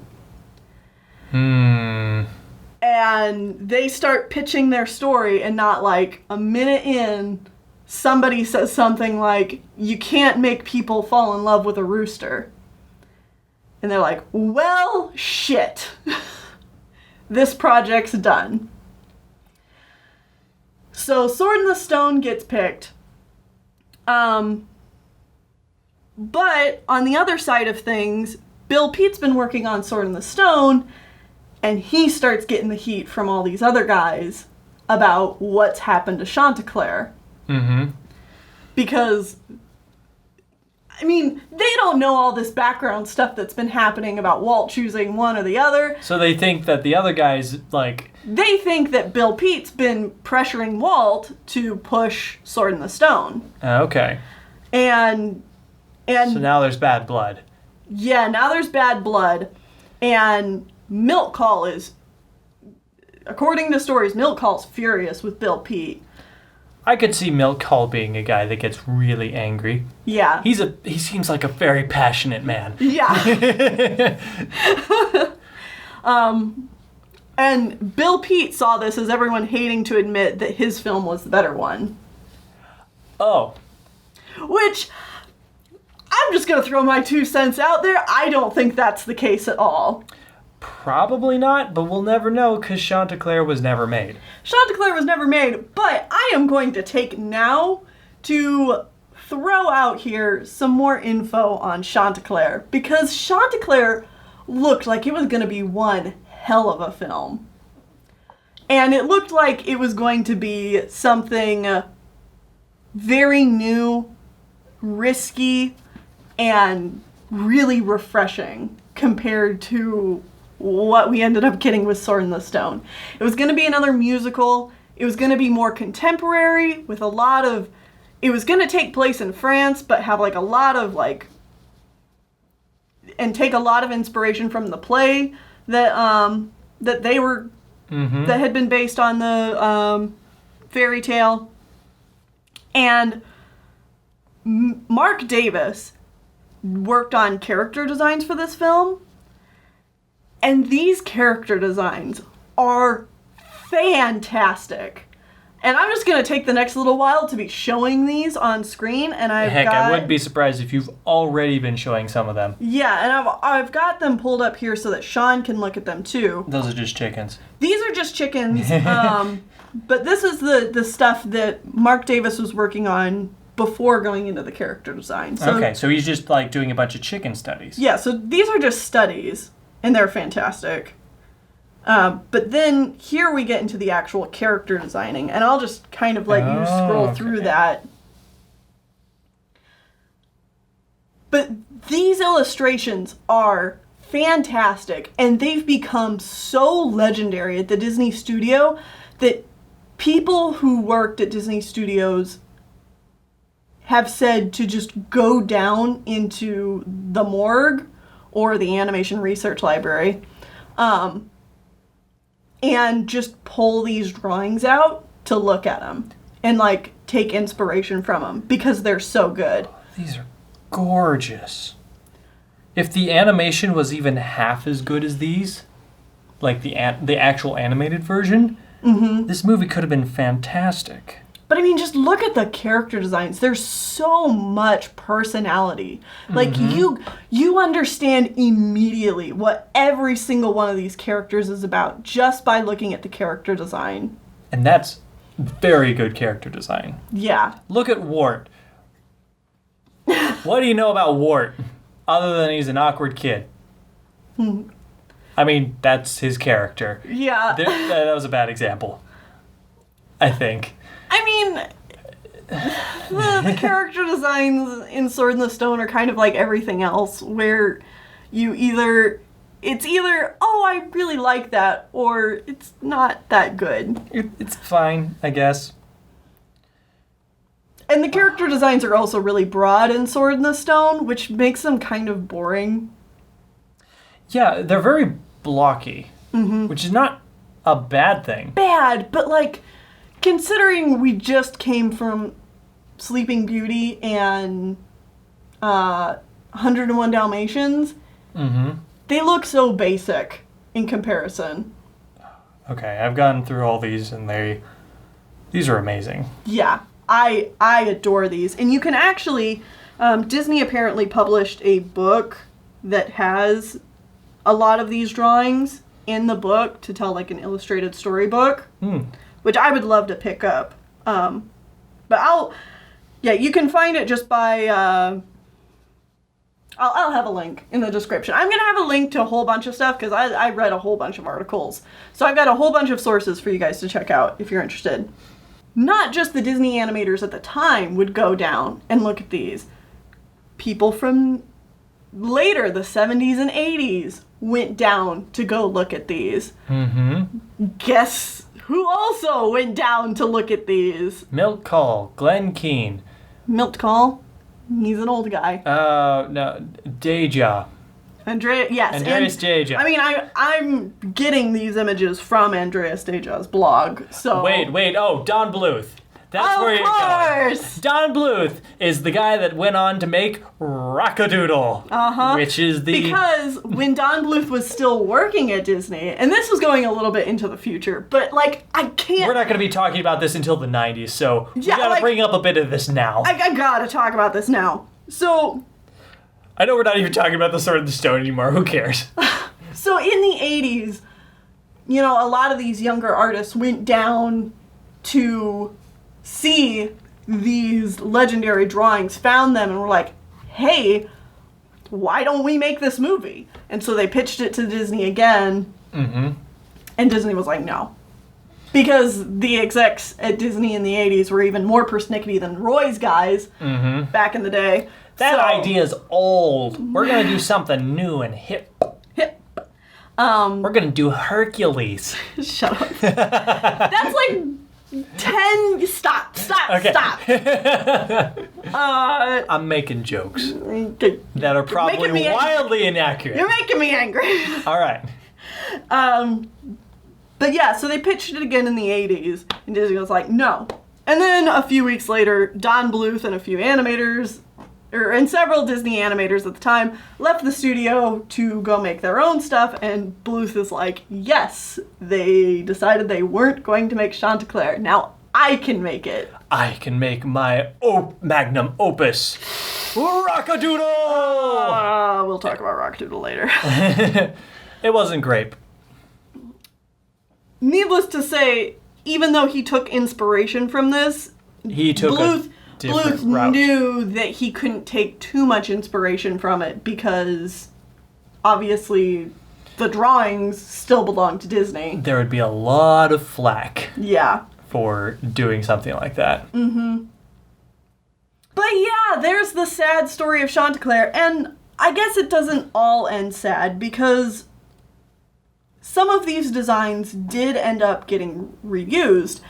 And they start pitching their story, and not like a minute in, somebody says something like, "You can't make people fall in love with a rooster." And they're like, well, shit. This project's done. So Sword in the Stone gets picked. But on the other side of things, Bill Peet's been working on Sword in the Stone, and he starts getting the heat from all these other guys about what's happened to Chanticleer. Mm-hmm. Because, I mean, they don't know all this background stuff that's been happening about Walt choosing one or the other. So they think that the other guys, like... They think that Bill Peet's been pressuring Walt to push Sword in the Stone. Okay. And so now there's bad blood. Yeah, now there's bad blood. And Milk Call is, according to stories, Milk Call's furious with Bill Peet. I could see Milk Call being a guy that gets really angry. Yeah. He seems like a very passionate man. Yeah. And Bill Peet saw this as everyone hating to admit that his film was the better one. Oh. Which, I'm just going to throw my 2 cents out there. I don't think that's the case at all. Probably not, but we'll never know because Chanticleer was never made. Chanticleer was never made, but I am going to take now to throw out here some more info on Chanticleer, because Chanticleer looked like it was going to be one hell of a film. And it looked like it was going to be something very new, risky, and really refreshing compared to what we ended up getting with Sword in the Stone. It was going to be another musical. It was going to be more contemporary with a lot of... It was going to take place in France, but have like a lot of like... And take a lot of inspiration from the play that they were... That had been based on the fairy tale. And Mark Davis worked on character designs for this film. And these character designs are fantastic. And I'm just going to take the next little while to be showing these on screen. And I wouldn't be surprised if you've already been showing some of them. Yeah, and I've got them pulled up here so that Sean can look at them too. Those are just chickens. These are just chickens. But this is the stuff that Mark Davis was working on before going into the character design. So he's just like doing a bunch of chicken studies. Yeah, so these are just studies, and they're fantastic. But then here we get into the actual character designing, and I'll just kind of let you scroll through that. But these illustrations are fantastic, and they've become so legendary at the Disney studio that people who worked at Disney Studios have said to just go down into the morgue or the animation research library and just pull these drawings out to look at them and like take inspiration from them because they're so good. These are gorgeous. If the animation was even half as good as these, like the actual animated version, this movie could have been fantastic. But I mean, just look at the character designs. There's so much personality. Like, you understand immediately what every single one of these characters is about just by looking at the character design. And that's very good character design. Yeah. Look at Wart. What do you know about Wart? Other than he's an awkward kid. I mean, that's his character. Yeah. That was a bad example, I think. I mean, the character designs in Sword in the Stone are kind of like everything else, where it's either, oh, I really like that, or it's not that good. It's fine, I guess. And the character designs are also really broad in Sword in the Stone, which makes them kind of boring. Yeah, they're very blocky, which is not a bad thing. Bad, but like, considering we just came from Sleeping Beauty and 101 Dalmatians, they look so basic in comparison. Okay, I've gone through all these and these are amazing. Yeah, I adore these. And you can actually, Disney apparently published a book that has a lot of these drawings in the book to tell like an illustrated storybook. Which I would love to pick up. But you can find it just by, I'll have a link in the description. I'm going to have a link to a whole bunch of stuff because I read a whole bunch of articles. So I've got a whole bunch of sources for you guys to check out if you're interested. Not just the Disney animators at the time would go down and look at these. People from later, the 70s and 80s, went down to go look at these. Guess who also went down to look at these? Milt Call, Glenn Keane. Milt Call? He's an old guy. No, Deja. Andreas Deja. I mean, I'm getting these images from Andreas Deja's blog, so... Wait, Don Bluth. That's where you're going. Of course! Don Bluth is the guy that went on to make Rock-a-Doodle. Which is the... Because when Don Bluth was still working at Disney, and this was going a little bit into the future, but, like, I can't... We're not going to be talking about this until the 90s, so we gotta bring up a bit of this now. I gotta talk about this now. So... I know we're not even talking about the Sword in the Stone anymore. Who cares? So in the 80s, you know, a lot of these younger artists went down to see these legendary drawings, found them, and were like, hey, why don't we make this movie? And so they pitched it to Disney again, and Disney was like, no. Because the execs at Disney in the 80s were even more persnickety than Roy's guys back in the day. That idea's old. We're going to do something new and hip. We're going to do Hercules. Shut up. That's like Stop. Okay. Stop. I'm making jokes that are probably wildly inaccurate. You're making me angry. All right. But yeah, so they pitched it again in the 80s, and Disney was like, no. And then a few weeks later, Don Bluth and a few animators, and several Disney animators at the time, left the studio to go make their own stuff, and Bluth is like, yes, they decided they weren't going to make Chanticleer. Now I can make it. I can make my magnum opus, rock-a-doodle! We'll talk about rock-a-doodle later. It wasn't great. Needless to say, even though he took inspiration from this, he took Bluth route. knew that he couldn't take too much inspiration from it because obviously the drawings still belong to Disney. There would be a lot of flack. Yeah. For doing something like that. Mm-hmm. But yeah, there's the sad story of Chanticleer, and I guess it doesn't all end sad because some of these designs did end up getting reused.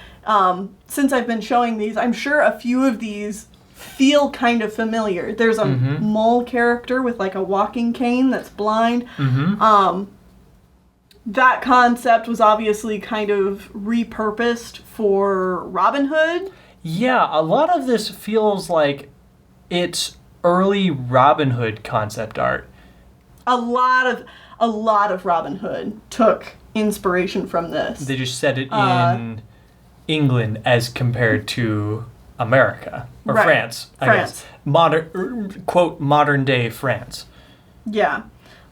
Since I've been showing these, I'm sure a few of these feel kind of familiar. There's a mole character with like a walking cane that's blind. Mm-hmm. That concept was obviously kind of repurposed for Robin Hood. Yeah, a lot of this feels like it's early Robin Hood concept art. A lot of Robin Hood took inspiration from this. They just set it in England as compared to America or right. France. I guess. Modern day France. Yeah,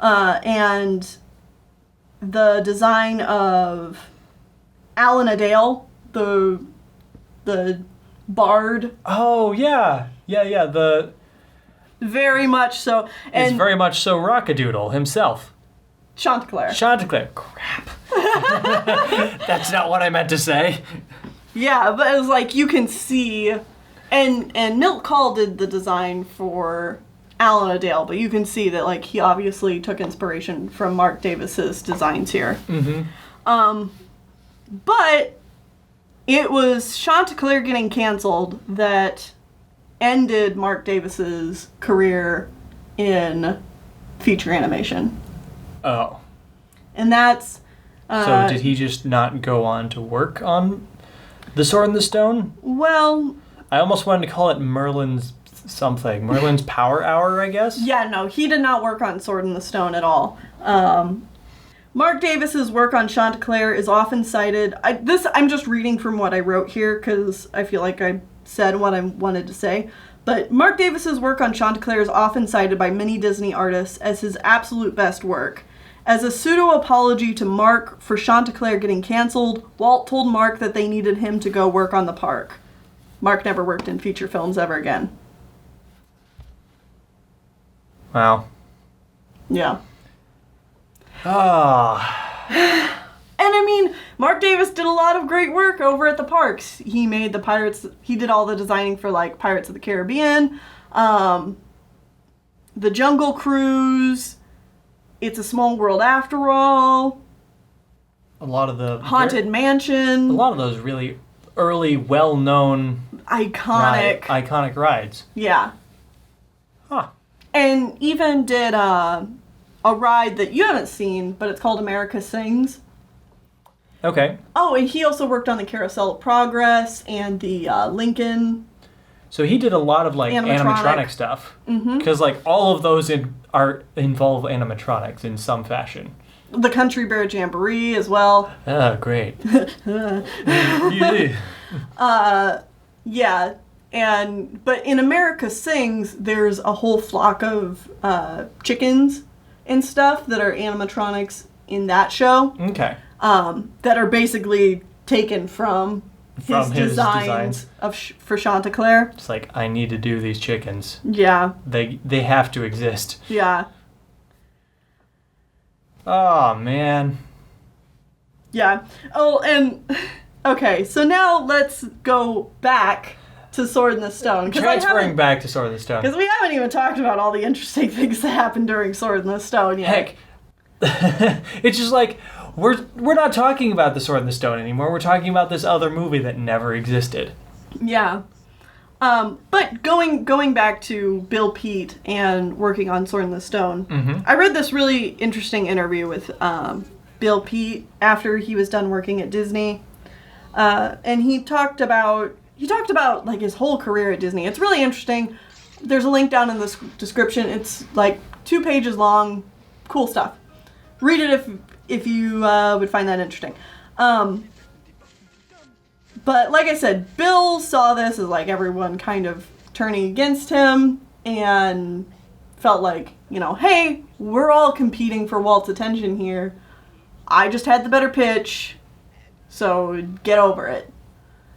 and the design of Alan Adale, the bard. Oh yeah. The very much so. And it's very much so rock-a-doodle himself. Chanticleer. Crap. That's not what I meant to say. Yeah, but it was like you can see, and Milt Call did the design for Alan Adale, but you can see that like he obviously took inspiration from Mark Davis's designs here. Mm-hmm. But it was Chanticleer getting canceled that ended Mark Davis's career in feature animation. Oh. And that's... so did he just not go on to work on The Sword in the Stone? Well... I almost wanted to call it Merlin's something. Merlin's Power Hour, I guess? Yeah, no, he did not work on Sword in the Stone at all. Mark Davis's work on Chanticleer is often cited... I'm just reading from what I wrote here, because I feel like I said what I wanted to say. But Mark Davis's work on Chanticleer is often cited by many Disney artists as his absolute best work. As a pseudo-apology to Mark for Chanticleer getting canceled, Walt told Mark that they needed him to go work on the park. Mark never worked in feature films ever again. Wow. Yeah. Ah. And I mean, Mark Davis did a lot of great work over at the parks. He made the Pirates, he did all the designing for like Pirates of the Caribbean, the Jungle Cruise, It's a Small World After All. A lot of the... Haunted Mansion. A lot of those really early, well-known... Iconic rides. Yeah. Huh. And even did a ride that you haven't seen, but it's called America Sings. Okay. Oh, and he also worked on the Carousel of Progress and the Lincoln. So he did a lot of like animatronic stuff. Because like all of those involve animatronics in some fashion. The Country Bear Jamboree as well. Oh, great. Yeah. But in America Sings, there's a whole flock of chickens and stuff that are animatronics in that show. Okay. That are basically taken from his designs for Chanticleer. It's like, I need to do these chickens. Yeah. They have to exist. Yeah. Oh, man. Yeah. Oh, and... Okay, so now let's go back to Sword in the Stone. Transferring back to Sword in the Stone. Because we haven't even talked about all the interesting things that happened during Sword in the Stone yet. Heck. It's just like, we're not talking about The Sword in the Stone anymore. We're talking about this other movie that never existed. Yeah. But going back to Bill Pete and working on Sword in the Stone, I read this really interesting interview with Bill Pete after he was done working at Disney, and he talked about like his whole career at Disney. It's really interesting. There's a link down in the description. It's like 2 pages long. Cool stuff. Read it if you would find that interesting. But like I said, Bill saw this as like everyone kind of turning against him and felt like, hey, we're all competing for Walt's attention here. I just had the better pitch, so get over it.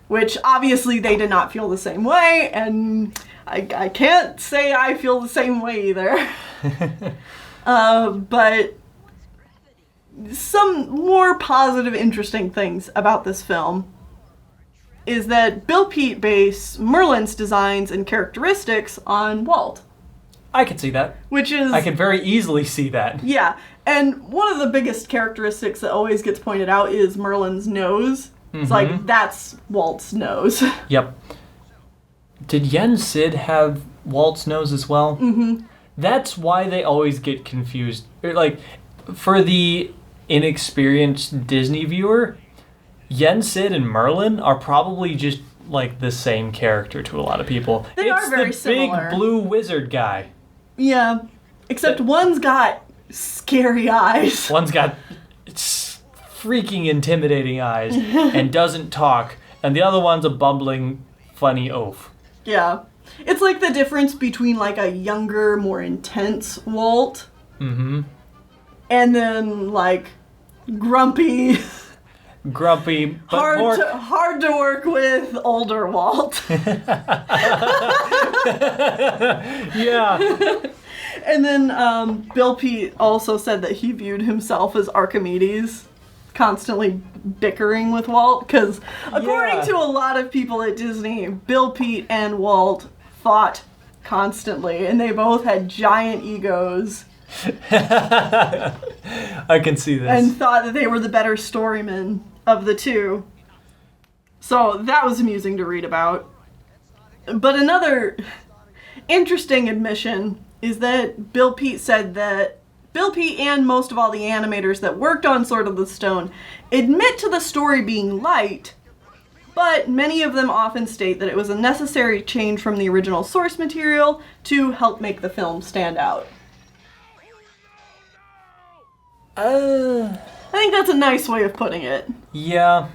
Which obviously they did not feel the same way, and I can't say I feel the same way either. But some more positive, interesting things about this film is that Bill Pete based Merlin's designs and characteristics on Walt. I can see that. I can very easily see that. Yeah, and one of the biggest characteristics that always gets pointed out is Merlin's nose. It's like, that's Walt's nose. Yep. Did Yen Sid have Walt's nose as well? Mm-hmm. That's why they always get confused. Like, for the inexperienced Disney viewer, Yen Sid and Merlin are probably just, like, the same character to a lot of people. They are very similar. It's the big blue wizard guy. Yeah. Except one's got scary eyes. One's got freaking intimidating eyes and doesn't talk, and the other one's a bumbling, funny oaf. Yeah. It's like the difference between like a younger, more intense Walt and then like grumpy, but hard to work with older Walt. Yeah. And then Bill Pete also said that he viewed himself as Archimedes, constantly bickering with Walt, because according to a lot of people at Disney, Bill Pete and Walt fought constantly, and they both had giant egos. I can see this. And thought that they were the better storymen of the two. So that was amusing to read about. But another interesting admission is that Bill Pete said that Bill Pete and most of all the animators that worked on Sword of the Stone admit to the story being light, but many of them often state that it was a necessary change from the original source material to help make the film stand out. I think that's a nice way of putting it. Yeah.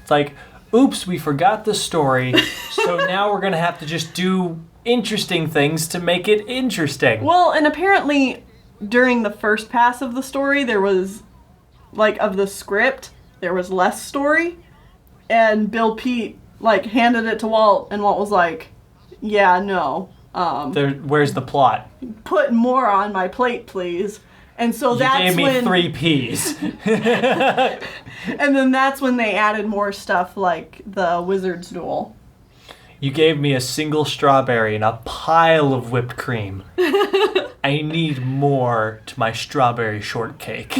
It's like, oops, we forgot the story, so now we're going to have to just do interesting things to make it interesting. Well, and apparently during the first pass of the story, there was, like, of the script, there was less story. And Bill Pete, like, handed it to Walt, and Walt was like, yeah, no. Where's the plot? Put more on my plate, please. And so that's when... You gave me 3 peas. And then that's when they added more stuff, like the Wizard's Duel. You gave me a single strawberry and a pile of whipped cream. I need more to my strawberry shortcake.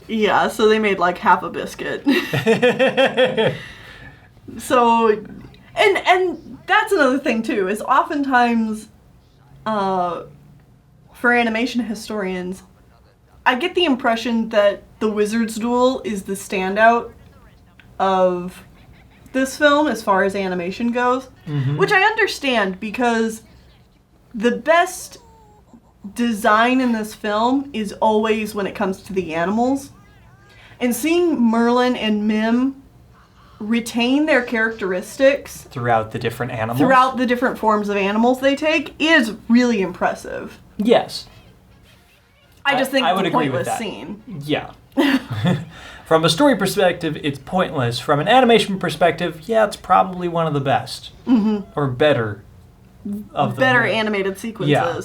Yeah, so they made like half a biscuit. So, and that's another thing too, is oftentimes, for animation historians, I get the impression that the Wizard's Duel is the standout of this film as far as animation goes, which I understand because the best design in this film is always when it comes to the animals. And seeing Merlin and Mim retain their characteristics throughout the different animals, throughout the different forms of animals they take, is really impressive. Yes. I just think I it's would a agree with pointless that. scene. Yeah. From a story perspective, it's pointless. From an animation perspective, yeah, it's probably one of the best. Or better of the better animated sequences. Yeah.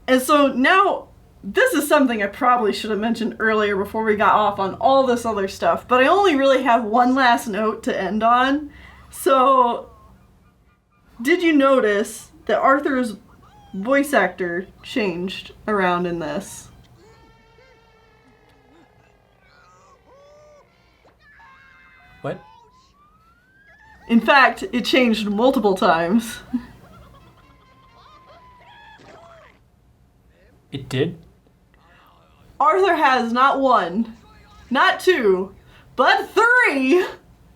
And so now, this is something I probably should have mentioned earlier before we got off on all this other stuff, but I only really have one last note to end on. So, did you notice that Arthur's voice actor changed around in this? In fact, it changed multiple times. It did? Arthur has not one, not two, but three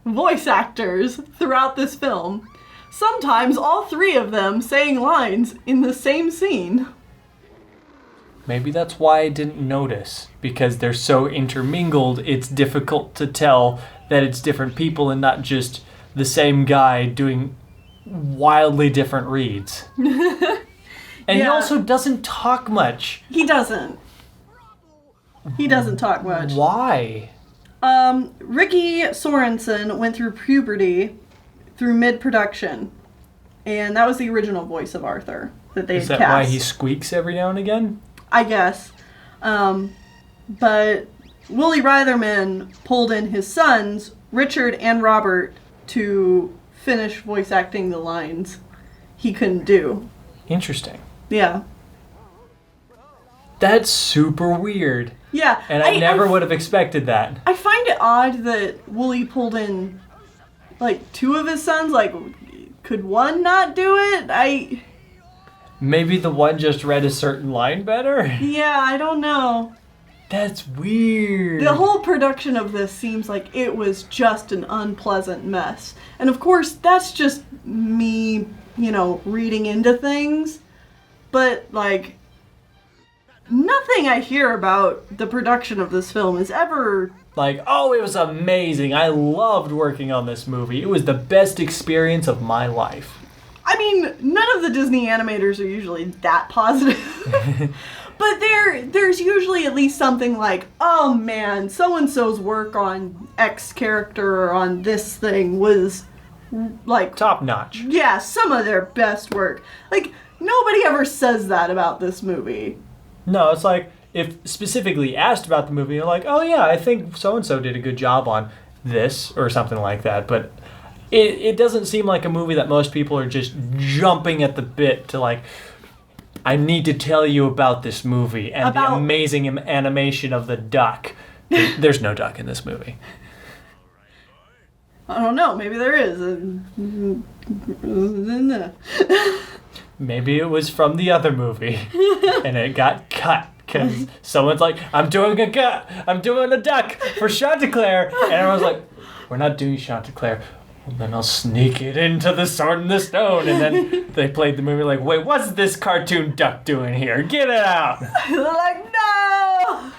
voice actors throughout this film. Sometimes all three of them saying lines in the same scene. Maybe that's why I didn't notice. Because they're so intermingled, it's difficult to tell that it's different people and not just the same guy doing wildly different reads. And he also doesn't talk much. He doesn't. He doesn't talk much. Why? Ricky Sorensen went through puberty through mid-production. And that was the original voice of Arthur that they had cast. Is that why he squeaks every now and again? I guess. But Willie Reitherman pulled in his sons, Richard and Robert, to finish voice acting the lines he couldn't do. Interesting. Yeah. That's super weird. Yeah. And I never would have expected that. I find it odd that Wooly pulled in, like, two of his sons. Like, could one not do it? Maybe the one just read a certain line better? Yeah, I don't know. That's weird. The whole production of this seems like it was just an unpleasant mess. And of course, that's just me, reading into things. But, like, nothing I hear about the production of this film is ever... Like, oh, it was amazing. I loved working on this movie. It was the best experience of my life. I mean, none of the Disney animators are usually that positive. But there's usually at least something like, oh man, so-and-so's work on X character or on this thing was, like... top notch. Yeah, some of their best work. Like, nobody ever says that about this movie. No, it's like, if specifically asked about the movie, you're like, oh yeah, I think so-and-so did a good job on this, or something like that. But it doesn't seem like a movie that most people are just jumping at the bit to, like... I need to tell you about this movie and the amazing animation of the duck. There's no duck in this movie. I don't know. Maybe there is. Maybe it was from the other movie and it got cut because someone's like, I'm doing a duck for Chanticleer. And everyone's like, we're not doing Chanticleer. And then I'll sneak it into the Sword in the Stone. And then they played the movie like, wait, what's this cartoon duck doing here? Get it out. They're like, no!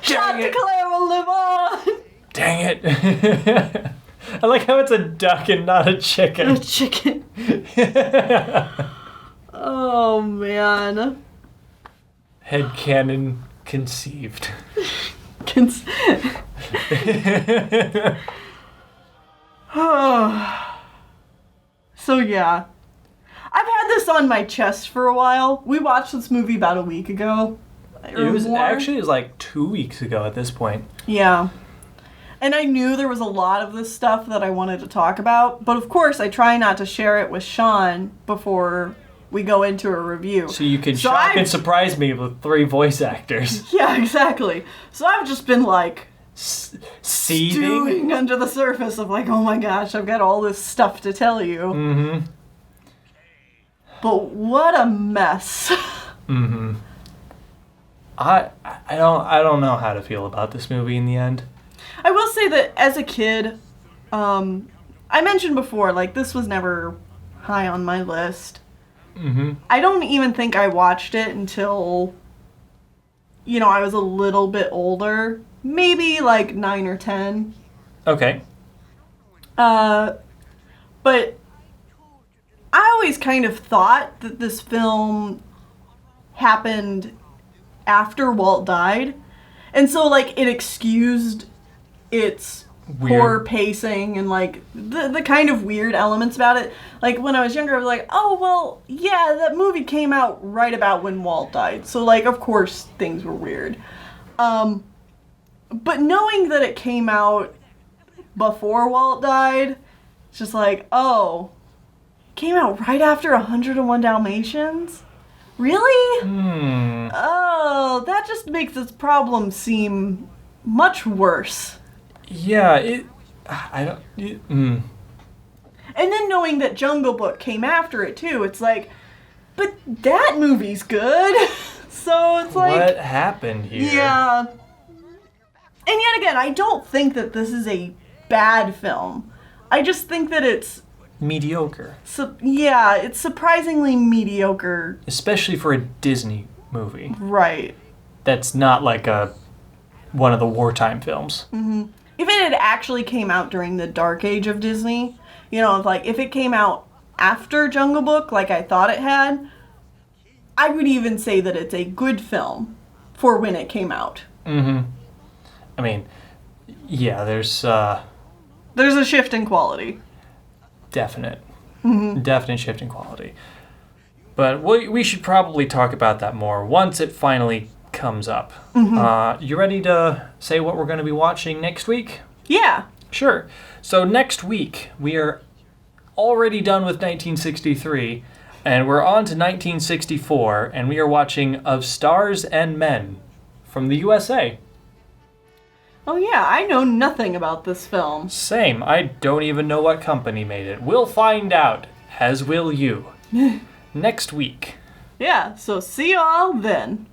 Chanticleer will live on! Dang it. I like how it's a duck and not a chicken. A chicken. Oh, man. Headcanon conceived. So yeah, I've had this on my chest for a while. We watched this movie about a week ago. It was like 2 weeks ago at this point. Yeah. And I knew there was a lot of this stuff that I wanted to talk about, but of course I try not to share it with Sean before we go into a review. So you can shock and surprise me with 3 voice actors. Yeah, exactly. So I've just been like... seething stewing under the surface of like, oh my gosh, I've got all this stuff to tell you. Mm-hmm. But what a mess. Mm-hmm. I don't know how to feel about this movie in the end. I will say that as a kid, I mentioned before, like, this was never high on my list. Mm-hmm. I don't even think I watched it until, I was a little bit older. Maybe like 9 or 10. Okay. But I always kind of thought that this film happened after Walt died. And so, like, it excused its poor pacing and, like, the kind of weird elements about it. Like, when I was younger, I was like, oh, well, yeah, that movie came out right about when Walt died. So, like, of course, things were weird. But knowing that it came out before Walt died, it's just like, oh, it came out right after 101 Dalmatians? Really? Oh, that just makes this problem seem much worse. Yeah, And then knowing that Jungle Book came after it, too, it's like, but that movie's good. So it's like... What happened here? Yeah. And yet again, I don't think that this is a bad film. I just think that it's... mediocre. It's surprisingly mediocre. Especially for a Disney movie. Right. That's not like one of the wartime films. Mm-hmm. If it had actually came out during the dark age of Disney, like if it came out after Jungle Book, like I thought it had, I would even say that it's a good film for when it came out. Mm-hmm. I mean, yeah, there's a shift in quality. Definite shift in quality. But we should probably talk about that more once it finally comes up. Mm-hmm. You ready to say what we're going to be watching next week? Yeah. Sure. So next week, we are already done with 1963, and we're on to 1964, and we are watching Of Stars and Men from the USA. Oh yeah, I know nothing about this film. Same. I don't even know what company made it. We'll find out, as will you, next week. Yeah, so see y'all then.